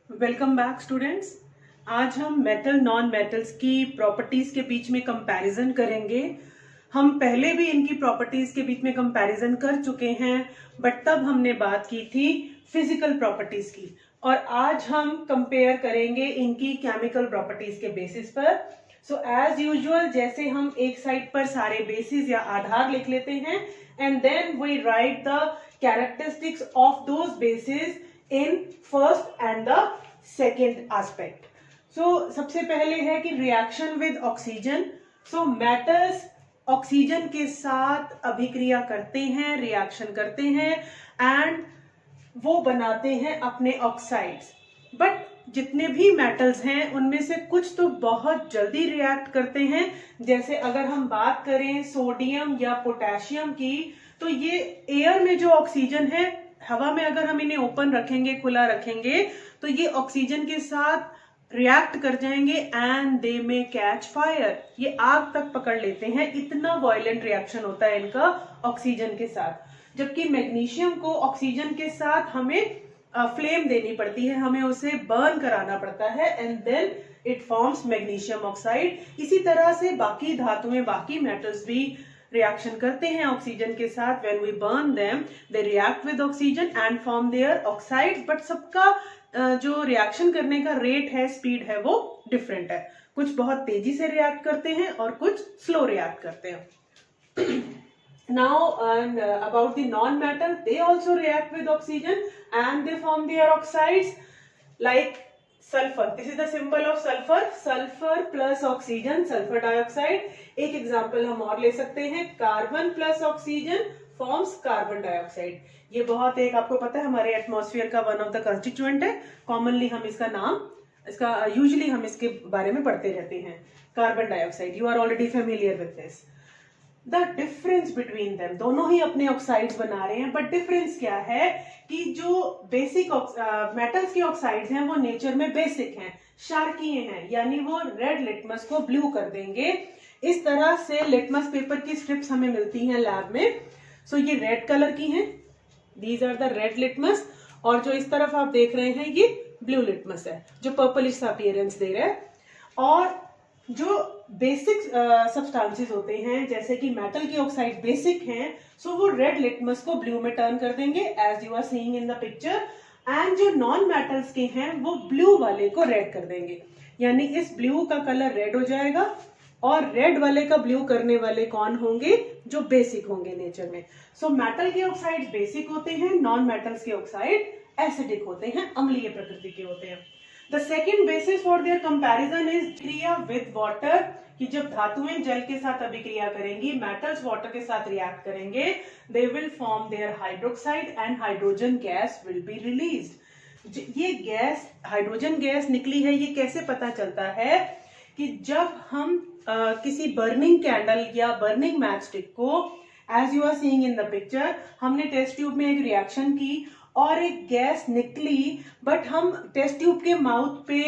Welcome back students. आज हम metal non metals की प्रॉपर्टीज के बीच में कंपैरिजन करेंगे। हम पहले भी इनकी प्रॉपर्टीज के बीच में कंपैरिजन कर चुके हैं, बट तब हमने बात की थी फिजिकल प्रॉपर्टीज की, और आज हम कंपेयर करेंगे इनकी केमिकल प्रॉपर्टीज के बेसिस पर। सो एज यूजुअल, जैसे हम एक साइड पर सारे बेसिस या आधार लिख लेते हैं and then we write the characteristics of those bases in first and the second aspect. So सबसे पहले है कि reaction with oxygen. So metals oxygen के साथ अभिक्रिया करते हैं, रिएक्शन करते हैं एंड वो बनाते हैं अपने ऑक्साइड्स। बट जितने भी मेटल्स हैं उनमें से कुछ तो बहुत जल्दी रिएक्ट करते हैं। जैसे अगर हम बात करें सोडियम या पोटेशियम की, तो ये एयर में जो ऑक्सीजन है, हवा में अगर हम इन्हें ओपन रखेंगे, खुला रखेंगे, तो ये ऑक्सीजन के साथ रिएक्ट कर जाएंगे एंड दे में कैच फायर। ये आग तक पकड़ लेते हैं, इतना वायलेंट रिएक्शन होता है इनका ऑक्सीजन के साथ। जबकि मैग्नीशियम को ऑक्सीजन के साथ हमें फ्लेम देनी पड़ती है, हमें उसे बर्न कराना पड़ता है and then it forms magnesium oxide. इसी तरह से बाकी धातुएं, बाकी मेटल्स भी रिएक्शन करते हैं ऑक्सीजन के साथ। When we burn them they react with oxygen and form their oxides. But सबका जो रिएक्शन करने का रेट है, स्पीड है, वो डिफरेंट है। कुछ बहुत तेजी से रिएक्ट करते हैं और कुछ स्लो रिएक्ट करते हैं। Now and about the non-metal, they also react with oxygen and they form their oxides like sulfur. This is the symbol of sulfur. Sulfur plus oxygen, sulfur dioxide. एक example हम और ले सकते हैं, carbon plus oxygen forms carbon dioxide. ये बहुत एक, आपको पता है, हमारे एटमॉस्फेयर का वन ऑफ द कंस्टिट्यूएंट है। कॉमनली हम इसका यूजुअली हम इसके बारे में पढ़ते रहते हैं, carbon dioxide. You are already familiar with this. The difference between them, दोनों ही अपने ऑक्साइड्स बना रहे हैं, बट डिफरेंस क्या है कि जो बेसिक मेटल्स के ऑक्साइड्स हैं वो नेचर में बेसिक हैं, क्षारकीय हैं, यानी वो रेड लिटमस को ब्लू कर देंगे। इस तरह से लिटमस पेपर की स्ट्रिप्स हमें मिलती हैं लैब में। सो ये रेड कलर की हैं, these are the red litmus, और जो इस तरफ आप देख रहे हैं ये ब्लू लिटमस है, जो पर्पलिश अपीयरेंस दे रहा है। और जो बेसिक सब्सटेंसेस होते हैं, जैसे कि मेटल की ऑक्साइड बेसिक हैं, सो वो रेड लिटमस को ब्लू में टर्न कर देंगे as you are seeing in the picture. And जो नॉन मेटल्स के हैं वो ब्लू वाले को रेड कर देंगे, यानी इस ब्लू का कलर रेड हो जाएगा। और रेड वाले का ब्लू करने वाले कौन होंगे? जो बेसिक होंगे नेचर में। सो मेटल के ऑक्साइड बेसिक होते हैं, नॉन मेटल्स के ऑक्साइड एसिडिक होते हैं, अम्लीय प्रकृति के होते हैं। The second basis for their comparison is क्रिया with water, कि जब धातुएं जल के साथ अभिक्रिया करेंगी, मेटल्स वाटर के साथ रिएक्ट करेंगे, they will form their hydroxide and hydrogen gas will be released। ये गैस, हाइड्रोजन गैस निकली है, ये कैसे पता चलता है? कि जब हम किसी बर्निंग कैंडल या बर्निंग मैच स्टिक को, as you are seeing in the picture, हमने टेस्ट ट्यूब में एक रिएक्शन की और एक गैस निकली, बट हम टेस्ट ट्यूब के माउथ पे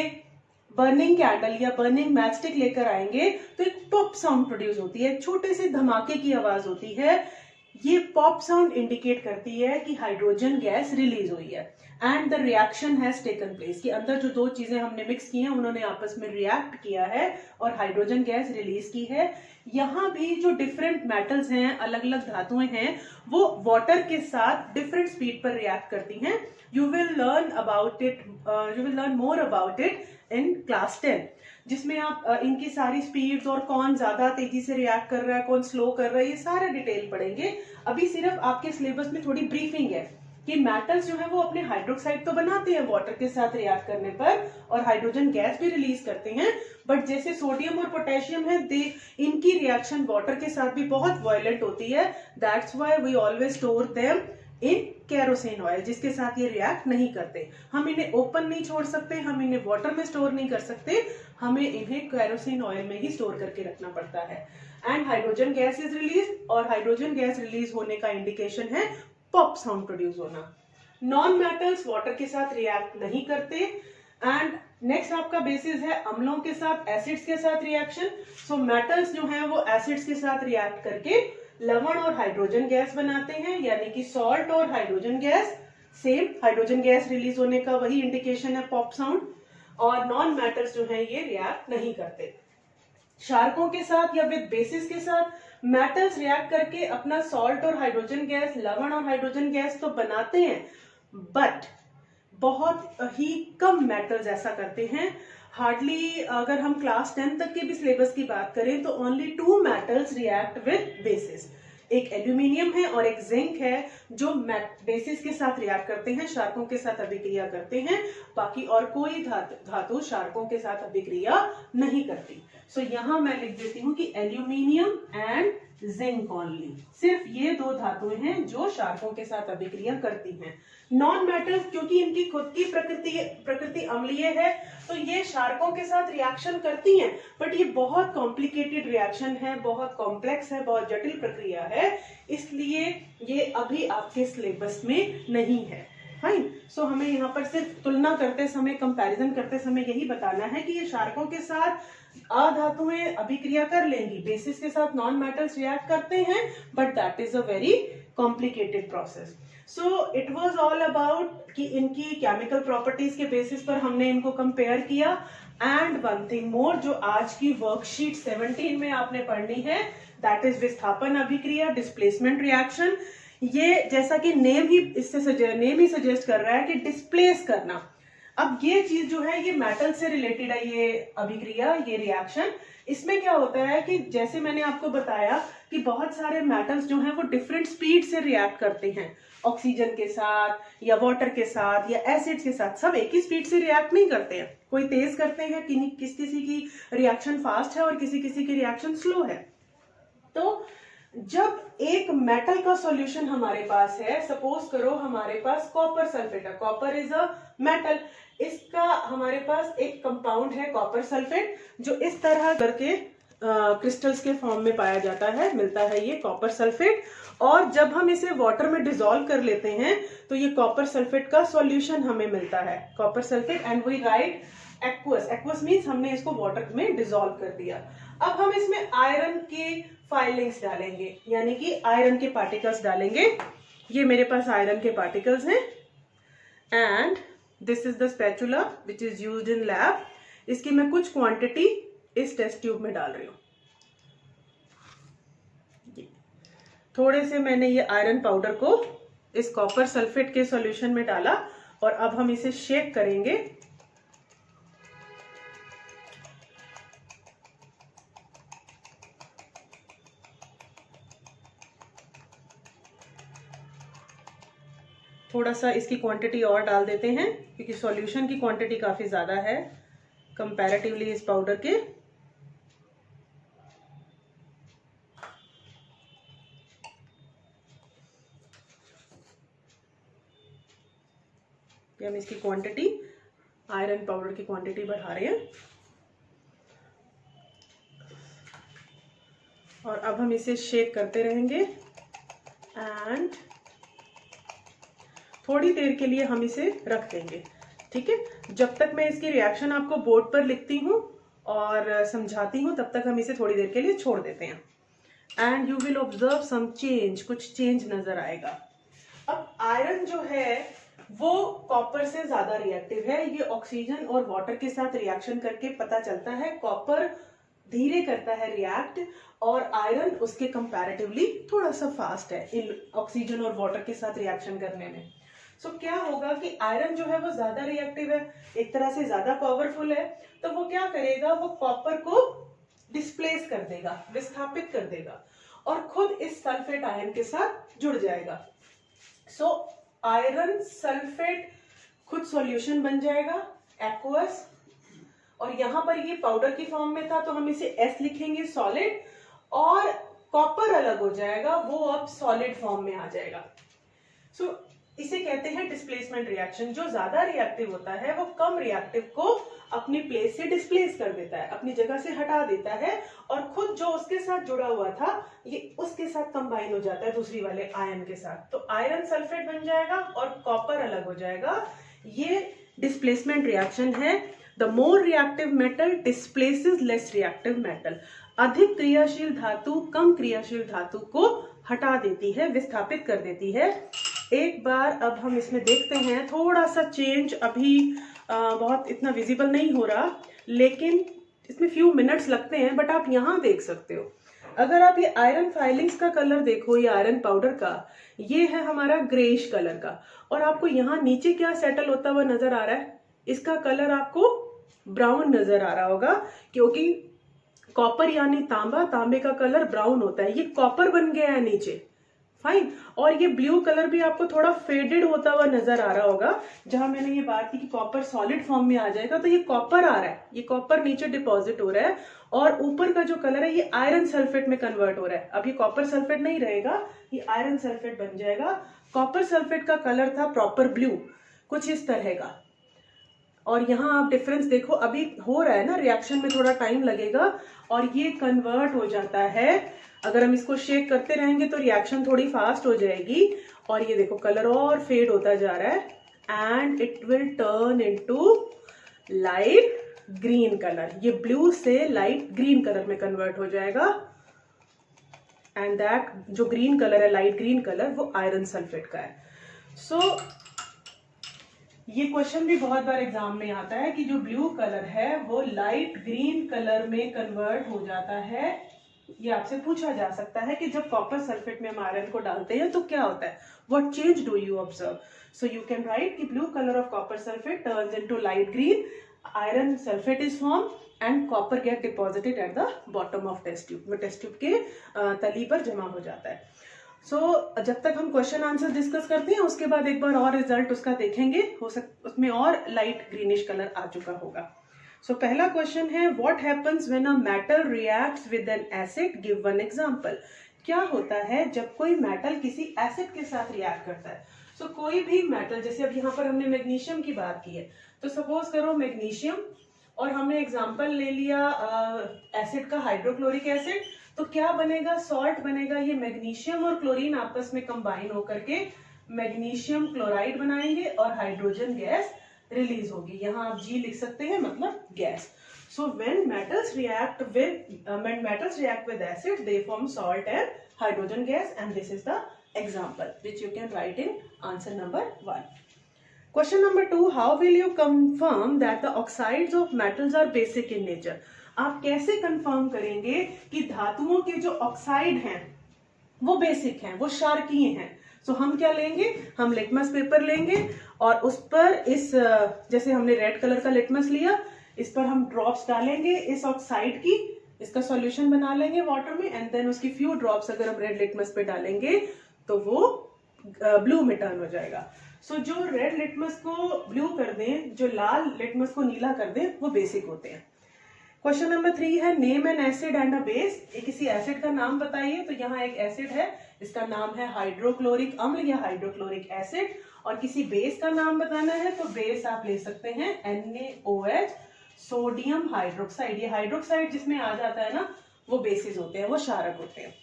बर्निंग कैंडल या बर्निंग मैचस्टिक लेकर आएंगे तो एक पॉप साउंड प्रोड्यूस होती है, छोटे से धमाके की आवाज होती है। ये पॉप साउंड इंडिकेट करती है कि हाइड्रोजन गैस रिलीज हुई है and the reaction has taken place, कि अंदर जो दो चीजें हमने मिक्स की हैं उन्होंने आपस में रिएक्ट किया है और हाइड्रोजन गैस रिलीज की है। यहाँ भी जो डिफरेंट मेटल्स हैं, अलग अलग धातुएं हैं, वो वाटर के साथ डिफरेंट स्पीड पर रिएक्ट करती हैं। You will learn more about it in class 10, जिसमें आप इनकी सारी स्पीड्स और कौन ज्यादा तेजी से रिएक्ट कर रहा है, कौन स्लो कर रहा है, ये सारे डिटेल पढ़ेंगे। अभी सिर्फ आपके सिलेबस में थोड़ी ब्रीफिंग है कि मेटल्स जो है वो अपने हाइड्रोक्साइड तो बनाते हैं वाटर के साथ रिएक्ट करने पर और हाइड्रोजन गैस भी रिलीज करते हैं, बट जैसे सोडियम और पोटेशियम है, इनकी रिएक्शन वाटर के साथ भी बहुत वायलेंट होती है। That's why we always store them in kerosene oil, जिसके साथ ये रिएक्ट नहीं करते। हम इन्हें ओपन नहीं छोड़ सकते, हम इन्हें वाटर में स्टोर नहीं कर सकते, हमें इन्हें केरोसिन ऑयल में ही स्टोर करके रखना पड़ता है। And hydrogen gas is release, और हाइड्रोजन गैस रिलीज होने का इंडिकेशन है पॉप साउंड प्रोड्यूस होना। नॉन मेटल्स वाटर के साथ रिएक्ट नहीं करते। एंड नेक्स्ट आपका बेसिस है अम्लों के साथ, एसिड्स के साथ रिएक्शन। सो मेटल्स जो है वो एसिड्स के साथ रिएक्ट करके लवण और हाइड्रोजन गैस बनाते हैं, यानी कि सॉल्ट और hydrogen gas. Same hydrogen gas release होने का वही इंडिकेशन है पॉप साउंड। और नॉन मेटल्स जो है ये रिएक्ट नहीं करते। क्षारकों के साथ या विद बेसिस के साथ मेटल्स रिएक्ट करके अपना सॉल्ट और हाइड्रोजन गैस, लवण और हाइड्रोजन गैस तो बनाते हैं, बट बहुत ही कम मेटल्स ऐसा करते हैं। हार्डली अगर हम क्लास 10 तक के भी सिलेबस की बात करें तो only 2 metals react with basis, एक एल्यूमिनियम है और एक जिंक है जो बेसिस के साथ रिएक्ट करते हैं, क्षारकों के साथ अभिक्रिया करते हैं। बाकी और कोई धातु क्षारकों के साथ अभिक्रिया नहीं करती। सो यहाँ मैं लिख देती हूँ कि एल्यूमिनियम एंड जिंक ओनली, सिर्फ ये 2 धातुएं हैं जो क्षारकों के साथ अभिक्रिया करती हैं। नॉन मेटल्स क्योंकि इनकी खुद की प्रकृति अम्लीय है तो ये क्षारकों के साथ रिएक्शन करती हैं, बट ये बहुत कॉम्प्लिकेटेड रिएक्शन है, बहुत कॉम्प्लेक्स है, बहुत जटिल प्रक्रिया है, इसलिए ये अभी आपके सिलेबस में नहीं है। फाइन। सो हमें यहाँ पर सिर्फ तुलना करते समय, कंपैरिजन करते समय यही बताना है कि ये क्षारकों के साथ अधातुएं अभिक्रिया कर लेंगी, बेसिस के साथ नॉन मेटल्स रिएक्ट करते हैं, but that is a very complicated process. So it was all about कि इनकी केमिकल प्रॉपर्टीज के बेसिस पर हमने इनको कंपेयर किया। एंड वन थिंग मोर जो आज की वर्कशीट 17 में आपने पढ़नी है, दैट इज विस्थापन अभिक्रिया, डिस्प्लेसमेंट रिएक्शन। ये जैसा कि नेम ही सजेस्ट कर रहा है कि डिस्प्लेस करना। अब ये चीज जो है ये मेटल से रिलेटेड है, ये अभिक्रिया, ये रिएक्शन। इसमें क्या होता है कि जैसे मैंने आपको बताया कि बहुत सारे मेटल्स जो हैं वो डिफरेंट स्पीड से रिएक्ट करते हैं, ऑक्सीजन के साथ या वाटर के साथ या एसिड्स के साथ, सब एक ही स्पीड से रिएक्ट नहीं करते हैं। कोई तेज करते हैं, किसी की रिएक्शन फास्ट है और किसी की रिएक्शन स्लो है। तो जब एक मेटल का सॉल्यूशन हमारे पास है, सपोज करो हमारे पास कॉपर सल्फेट है, कॉपर इज अ मेटल, इसका हमारे पास एक कंपाउंड है कॉपर सल्फेट जो इस तरह करके क्रिस्टल्स के फॉर्म में पाया जाता है, मिलता है ये कॉपर सल्फेट। और जब हम इसे वाटर में डिसॉल्व कर लेते हैं तो ये कॉपर सल्फेट का सॉल्यूशन हमें मिलता है, copper sulphate, and we write aqueous. Aqueous means हमने इसको वाटर में डिसॉल्व कर दिया। अब हम इसमें आयरन के फाइलिंग्स डालेंगे, यानी कि आयरन के पार्टिकल्स डालेंगे। ये मेरे पास आयरन के पार्टिकल्स हैं and this is the spatula which is used in lab. इसकी मैं कुछ क्वांटिटी इस टेस्ट ट्यूब में डाल रही हूं। थोड़े से मैंने ये आयरन पाउडर को इस कॉपर सल्फेट के सॉल्यूशन में डाला और अब हम इसे शेक करेंगे। थोड़ा सा इसकी क्वांटिटी और डाल देते हैं क्योंकि सॉल्यूशन की क्वांटिटी काफी ज्यादा है कंपैरेटिवली इस पाउडर के। हम इसकी क्वांटिटी, आयरन पाउडर की क्वांटिटी बढ़ा रहे हैं और अब हम इसे शेक करते रहेंगे एंड थोड़ी देर के लिए हम इसे रख देंगे। ठीक है, जब तक मैं इसकी रिएक्शन आपको बोर्ड पर लिखती हूँ और समझाती हूँ तब तक हम इसे थोड़ी देर के लिए छोड़ देते हैं and you will observe some change, कुछ चेंज नजर आएगा। अब आयरन जो है वो कॉपर से ज्यादा रिएक्टिव है, ये ऑक्सीजन और वाटर के साथ रिएक्शन करके पता चलता है। कॉपर धीरे करता है रिएक्ट और आयरन उसके कंपैरेटिवली थोड़ा सा फास्ट है इन ऑक्सीजन और वाटर के साथ रिएक्शन करने में। सो क्या होगा कि आयरन जो है वो ज्यादा रिएक्टिव है, एक तरह से ज्यादा पावरफुल है, तो वो क्या करेगा, वो कॉपर को डिस्प्लेस कर देगा, विस्थापित कर देगा और खुद इस सल्फेट आयन के साथ जुड़ जाएगा। सो आयरन सल्फेट खुद सॉल्यूशन बन जाएगा एक्वस, और यहां पर ये पाउडर की फॉर्म में था तो हम इसे S लिखेंगे सॉलिड, और कॉपर अलग हो जाएगा, वो अब सॉलिड फॉर्म में आ जाएगा। सो इसे कहते हैं डिस्प्लेसमेंट रिएक्शन। जो ज्यादा रिएक्टिव होता है वो कम रिएक्टिव को अपनी प्लेस से डिस्प्लेस कर देता है, अपनी जगह से हटा देता है और खुद जो उसके साथ जुड़ा हुआ था ये उसके साथ कंबाइन हो जाता है दूसरी वाले आयन के साथ, तो आयरन सल्फेट बन जाएगा और कॉपर अलग हो जाएगा। ये डिस्प्लेसमेंट रिएक्शन है। The more reactive metal displaces less reactive metal. अधिक क्रियाशील धातु कम क्रियाशील धातु को हटा देती है, विस्थापित कर देती है। एक बार अब हम इसमें देखते हैं, थोड़ा सा चेंज अभी बहुत इतना विजिबल नहीं हो रहा, लेकिन इसमें फ्यू मिनट्स लगते हैं, बट आप यहाँ देख सकते हो। अगर आप ये आयरन फाइलिंग्स का कलर देखो, ये आयरन पाउडर का, ये है हमारा ग्रेइश कलर का, और आपको यहाँ नीचे क्या सेटल होता हुआ नजर आ रहा है, इसका कलर आपको ब्राउन नजर आ रहा होगा, क्योंकि कॉपर यानी तांबा, तांबे का कलर ब्राउन होता है, ये कॉपर बन गया है नीचे। फाइन। और ये ब्लू कलर भी आपको थोड़ा फेडेड होता हुआ नजर आ रहा होगा, जहां मैंने ये बात की कि कॉपर सॉलिड फॉर्म में आ जाएगा, तो ये कॉपर आ रहा है, ये कॉपर नीचे डिपॉजिट हो रहा है, और ऊपर का जो कलर है ये आयरन सल्फेट में कन्वर्ट हो रहा है। अब ये कॉपर सल्फेट नहीं रहेगा, ये आयरन सल्फेट बन जाएगा। कॉपर सल्फेट का कलर था प्रॉपर ब्लू, कुछ इस तरह का। और यहाँ आप डिफरेंस देखो, अभी हो रहा है ना, रिएक्शन में थोड़ा टाइम लगेगा और ये कन्वर्ट हो जाता है। अगर हम इसको शेक करते रहेंगे तो रिएक्शन थोड़ी फास्ट हो जाएगी, और ये देखो कलर और फेड होता जा रहा है, and it will turn into light green colour. ये ब्लू से लाइट ग्रीन कलर में कन्वर्ट हो जाएगा, एंड दैट जो ग्रीन कलर है, लाइट ग्रीन कलर, वो आयरन सल्फेट का है। सो ये क्वेश्चन भी बहुत बार एग्जाम में आता है कि जो ब्लू कलर है वो लाइट ग्रीन कलर में कन्वर्ट हो जाता है। ये आपसे पूछा जा सकता है कि जब कॉपर सल्फेट में हम आयरन को डालते हैं तो क्या होता है, what change do you observe. So you can write कि blue colour of copper sulphate turns into light green, iron sulphate is form, and copper get deposited at the bottom of test tube, वो test tube के तली पर जमा हो जाता है। जब तक हम क्वेश्चन आंसर डिस्कस करते हैं, उसके बाद एक बार और रिजल्ट उसका देखेंगे, उसमें और लाइट ग्रीनिश कलर आ चुका होगा। पहला क्वेश्चन है, what happens when a metal reacts with N acid, give one example. क्या होता है जब कोई मेटल किसी एसिड के साथ रिएक्ट करता है। कोई भी मेटल, जैसे अब यहाँ पर हमने मैग्नीशियम की बात की है, तो सपोज करो मैग्नीशियम, और हमने एग्जाम्पल ले लिया एसिड का, हाइड्रोक्लोरिक एसिड, तो क्या बनेगा, सॉल्ट बनेगा। ये मैग्नीशियम और क्लोरीन आपस में कंबाइन होकर के मैग्नीशियम क्लोराइड बनाएंगे और हाइड्रोजन गैस रिलीज होगी। यहाँ आप G लिख सकते हैं, मतलब gas. when metals react with acid, they form salt and hydrogen gas, and this is the example which you can write in answer number 1. Question number 2, how will you confirm that the oxides of metals are basic in nature? आप कैसे confirm करेंगे कि धातुओं के जो oxide हैं वो basic हैं, वो क्षारकीय हैं। हम क्या लेंगे, हम लिटमस पेपर लेंगे और उस पर इस, जैसे हमने रेड कलर का लिटमस लिया, इस पर हम ड्रॉप्स डालेंगे इस ऑक्साइड की, इसका सॉल्यूशन बना लेंगे वाटर में, एंड देन उसकी फ्यू ड्रॉप्स अगर हम रेड लिटमस पे डालेंगे तो वो ब्लू में टर्न हो जाएगा। जो रेड लिटमस को ब्लू कर दें, जो लाल लिटमस को नीला कर दें, वो बेसिक होते हैं। क्वेश्चन नंबर 3 है, name N acid and a base. ये किसी एसिड का नाम बताइए। तो यहाँ एक एसिड है, इसका नाम है हाइड्रोक्लोरिक अम्ल या हाइड्रोक्लोरिक एसिड, और किसी बेस का नाम बताना है तो बेस आप ले सकते हैं NaOH, सोडियम हाइड्रोक्साइड। ये हाइड्रोक्साइड जिसमें आ जाता है ना, वो बेसिस होते हैं, वो क्षारक होते हैं।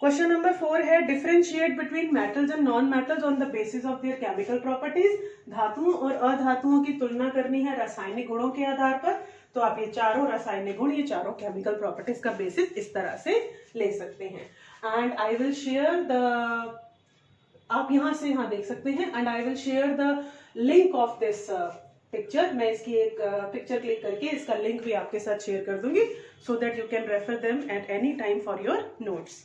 क्वेश्चन नंबर 4 है, differentiate between metals and non metals on the basis of their chemical properties. धातुओं और अधातुओं की तुलना करनी है रासायनिक गुणों के आधार पर। तो आप ये चारों रासायनिक गुण, ये चारों केमिकल प्रॉपर्टीज का बेसिस इस तरह से ले सकते हैं। And I will share the, आप यहां से यहाँ देख सकते हैं, and I will share the link of this picture. मैं इसकी एक पिक्चर क्लिक करके इसका लिंक भी आपके साथ शेयर कर दूंगी, so that you can refer them at any time for your notes.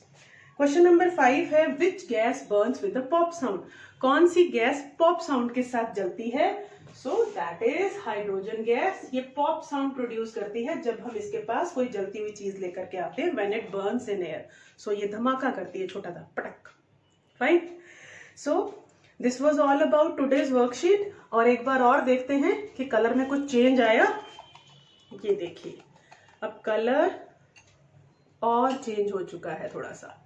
Question number 5 है, which gas Burns with the pop sound. कौन सी गैस पॉप साउंड के साथ जलती है। That is hydrogen gas. ये पॉप साउंड प्रोड्यूस करती है जब हम इसके पास कोई जलती हुई चीज लेकर के आते हैं, when it Burns in air. ये धमाका करती है, छोटा सा पटक। Fine. This was all about today's worksheet. और एक बार और देखते हैं कि कलर में कुछ चेंज आया। ये देखिए, अब कलर और चेंज हो चुका है थोड़ा सा,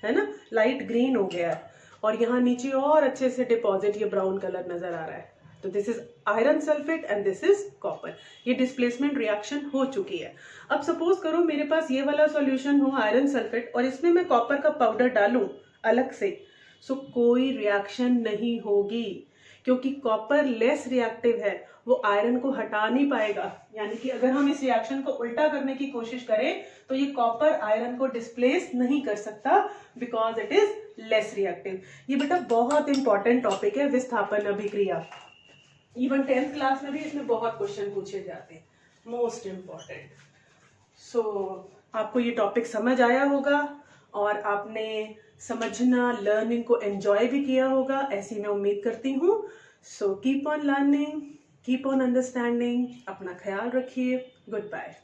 है ना, लाइट ग्रीन हो गया है, और यहाँ नीचे और अच्छे से डिपॉजिट ये ब्राउन कलर नजर आ रहा है। तो this is iron sulphate and this is copper. ये डिस्प्लेसमेंट रिएक्शन हो चुकी है। अब सपोज करो मेरे पास ये वाला सॉल्यूशन हो आयरन सल्फेट, और इसमें मैं कॉपर का पाउडर डालूं अलग से, कोई रिएक्शन नहीं होगी, क्योंकि कॉपर लेस रिएक्टिव है, वो आयरन को हटा नहीं पाएगा। यानी कि अगर हम इस रिएक्शन को उल्टा करने की कोशिश करें तो ये कॉपर आयरन को डिस्प्लेस नहीं कर सकता, because it is less reactive. ये बेटा बहुत इंपॉर्टेंट टॉपिक है, विस्थापन अभिक्रिया। इवन 10th क्लास में भी इसमें बहुत क्वेश्चन पूछे जाते हैं, मोस्ट इम्पॉर्टेंट। सो आपको ये टॉपिक समझ आया होगा और आपने समझना, लर्निंग को एंजॉय भी किया होगा, ऐसी मैं उम्मीद करती हूँ। So keep on learning, keep on understanding. अपना ख्याल रखिए। Good bye.